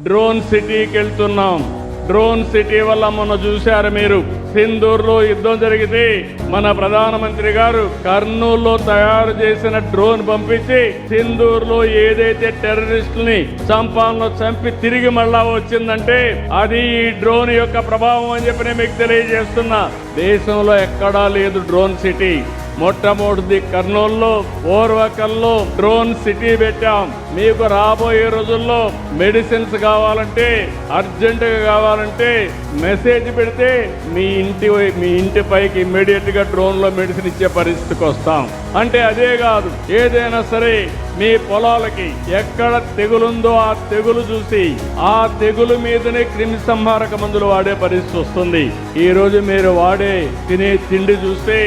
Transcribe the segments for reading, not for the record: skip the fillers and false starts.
Drone సిటీకి వెళ్తున్నాం. Drone city వల్ల మొన్న చూశారు మీరు, సింధూర్లో యుద్ధం జరిగితే మన ప్రధానమంత్రి గారు కర్నూలులో తయారు చేసిన డ్రోన్ పంపించి సింధూర్లో ఏదైతే టెర్రరిస్టుల్ని చంపాలో చంపి తిరిగి మళ్ళా వచ్చిందంటే అది ఈ డ్రోన్ యొక్క ప్రభావం అని చెప్పి నేను మీకు తెలియజేస్తున్నా. దేశంలో ఎక్కడా లేదు డ్రోన్ సిటీ. మొట్టమొదటి కర్నూలులో ఓర్వకల్లో డ్రోన్ సిటీ పెట్టాం. మీకు రాబోయే రోజుల్లో మెడిసిన్స్ కావాలంటే, అర్జెంటుగా కావాలంటే మెసేజ్ పెడితే మీ ఇంటి పైకి ఇమ్మీడియట్ గా డ్రోన్ లో మెడిసిన్ ఇచ్చే పరిస్థితికి వస్తాం. అంటే అదే కాదు, ఏదైనా సరే మీ పొలాలకి ఎక్కడ తెగులుందో ఆ తెగులు చూసి ఆ తెగులు మీదనే క్రిమి సంహారక మందులు వాడే పరిస్థితి వస్తుంది. ఈ రోజు మీరు వాడే తినే తిండి చూస్తే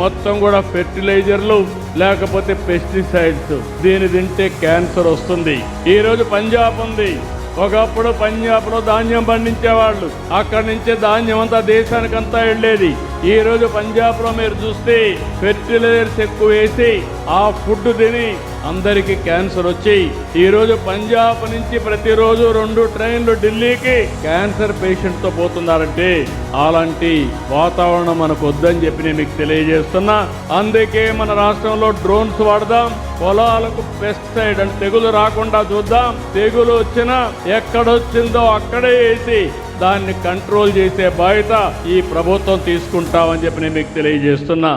మొత్తం కూడా ఫెర్టిలైజర్లు లేకపోతే పెస్టిసైడ్స్. దీని తింటే క్యాన్సర్ వస్తుంది. ఈ రోజు పంజాబ్ ఉంది. ఒకప్పుడు పంజాబ్ లో ధాన్యం పండించేవాళ్ళు, అక్కడి నుంచే ధాన్యం అంతా దేశానికంతా వెళ్ళేది. ఈ రోజు పంజాబ్ లో మీరు చూస్తే ఫెర్టిలైజర్స్ ఎక్కువ వేసి ఆ ఫుడ్ తిని అందరికి క్యాన్సర్ వచ్చి ఈ రోజు పంజాబ్ నుంచి ప్రతిరోజు 2 ట్రైన్లు ఢిల్లీకి క్యాన్సర్ పేషెంట్ తో పోతున్నారంటే అలాంటి వాతావరణం మనకు వద్దని చెప్పి నేను మీకు తెలియజేస్తున్నా. అందుకే మన రాష్ట్రంలో డ్రోన్స్ వాడదాం. పొలాలకు పెస్టిసైడ్ అంటే తెగులు రాకుండా చూద్దాం. తెగులు వచ్చినా ఎక్కడొచ్చిందో అక్కడే వేసి దాన్ని కంట్రోల్ చేసే బాధ్యత ఈ ప్రభుత్వం తీసుకుంటామని చెప్పి నేను మీకు తెలియజేస్తున్నా.